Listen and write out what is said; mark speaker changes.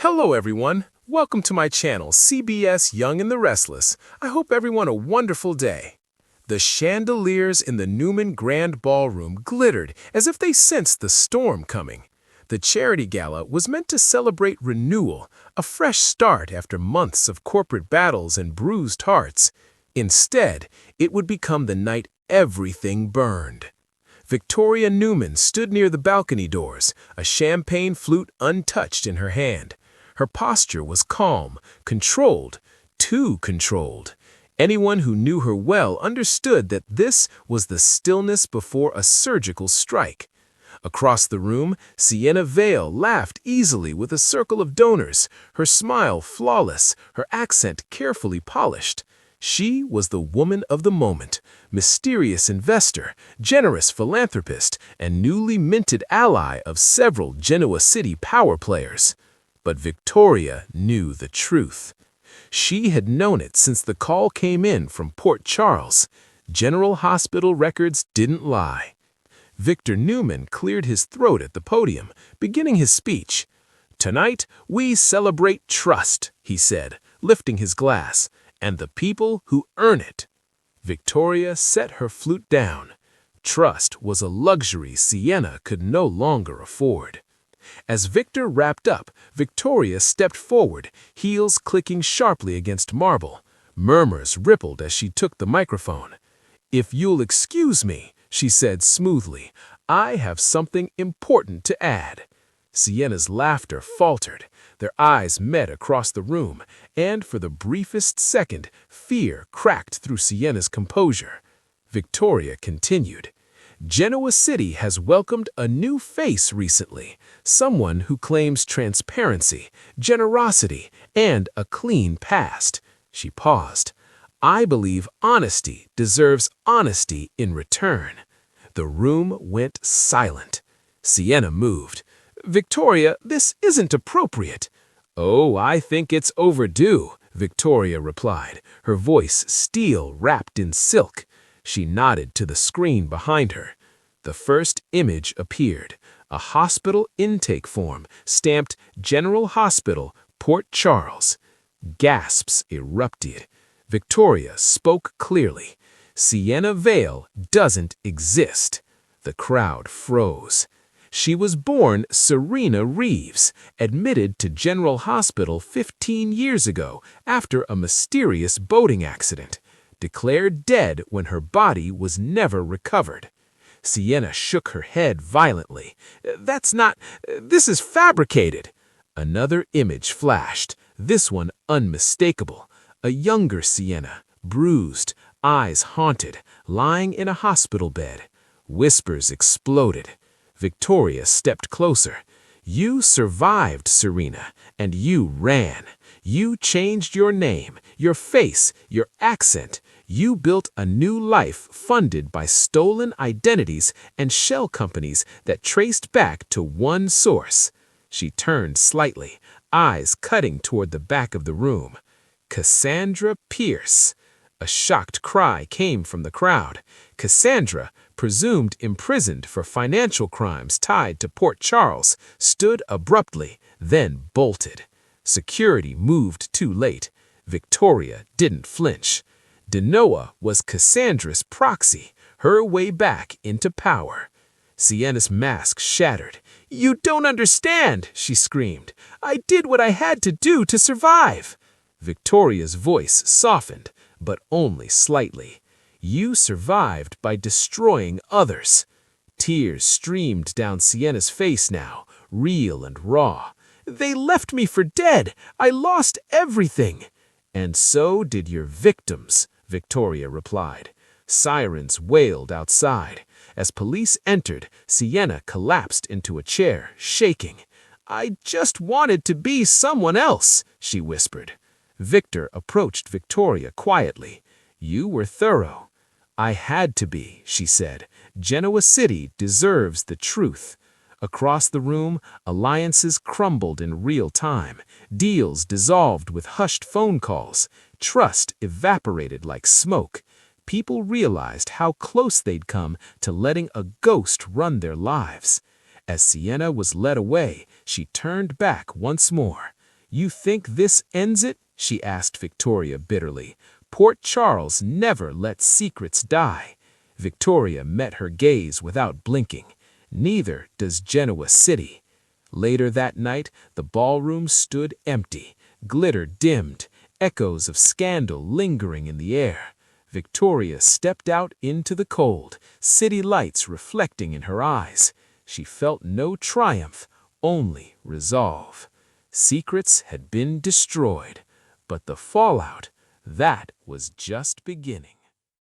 Speaker 1: Hello everyone, welcome to my channel CBS Young and the Restless. I hope everyone a wonderful day. The chandeliers in the Newman Grand Ballroom glittered as if they sensed the storm coming. The charity gala was meant to celebrate renewal, a fresh start after months of corporate battles and bruised hearts. Instead, it would become the night everything burned. Victoria Newman stood near the balcony doors, a champagne flute untouched in her hand. Her posture was calm, controlled, too controlled. Anyone who knew her well understood that this was the stillness before a surgical strike. Across the room, Sienna laughed easily with a circle of donors, her smile flawless, her accent carefully polished. She was the woman of the moment, mysterious investor, generous philanthropist, and newly minted ally of several Genoa City power players. But Victoria knew the truth. She had known it since the call came in from Port Charles. General Hospital records didn't lie. Victor Newman cleared his throat at the podium, beginning his speech. "Tonight, we celebrate trust," he said, lifting his glass, "and the people who earn it." Victoria set her flute down. Trust was a luxury Sienna could no longer afford. As Victor wrapped up, Victoria stepped forward, heels clicking sharply against marble. Murmurs rippled as she took the microphone. "If you'll excuse me," she said smoothly, "I have something important to add." Sienna's laughter faltered. Their eyes met across the room, and for the briefest second, fear cracked through Sienna's composure. Victoria continued. "Genoa City has welcomed a new face recently, someone who claims transparency, generosity, and a clean past." She paused. "I believe honesty deserves honesty in return." The room went silent. Sienna moved. "Victoria, this isn't appropriate." "Oh, I think it's overdue," Victoria replied, her voice steel wrapped in silk. She nodded to the screen behind her. The first image appeared, a hospital intake form stamped General Hospital, Port Charles. Gasps erupted. Victoria spoke clearly. "Sienna Vale doesn't exist." The crowd froze. "She was born Serena Reeves, admitted to General Hospital 15 years ago after a mysterious boating accident, declared dead when her body was never recovered." Sienna shook her head violently. This is fabricated." Another image flashed, this one unmistakable. A younger Sienna, bruised, eyes haunted, lying in a hospital bed. Whispers exploded. Victoria stepped closer. "You survived, Serena, and you ran. You changed your name, your face, your accent. You built a new life funded by stolen identities and shell companies that traced back to one source." She turned slightly, eyes cutting toward the back of the room. "Cassandra Pierce." A shocked cry came from the crowd. Cassandra, presumed imprisoned for financial crimes tied to Port Charles, stood abruptly, then bolted. Security moved too late. Victoria didn't flinch. Genoa was Cassandra's proxy, her way back into power. Sienna's mask shattered. "You don't understand," she screamed. "I did what I had to do to survive." Victoria's voice softened, but only slightly. "You survived by destroying others." Tears streamed down Sienna's face now, real and raw. "They left me for dead. I lost everything." "And so did your victims," Victoria replied. Sirens wailed outside. As police entered, Sienna collapsed into a chair, shaking. "I just wanted to be someone else," she whispered. Victor approached Victoria quietly. "You were thorough." "I had to be," she said. "Genoa City deserves the truth." Across the room, alliances crumbled in real time. Deals dissolved with hushed phone calls. Trust evaporated like smoke. People realized how close they'd come to letting a ghost run their lives. As Sienna was led away, she turned back once more. "You think this ends it?" she asked Victoria bitterly. "Port Charles never lets secrets die." Victoria met her gaze without blinking. "Neither does Genoa City." Later that night, the ballroom stood empty, glitter dimmed, echoes of scandal lingering in the air. Victoria stepped out into the cold, city lights reflecting in her eyes. She felt no triumph, only resolve. Secrets had been destroyed, but the fallout, that was just beginning.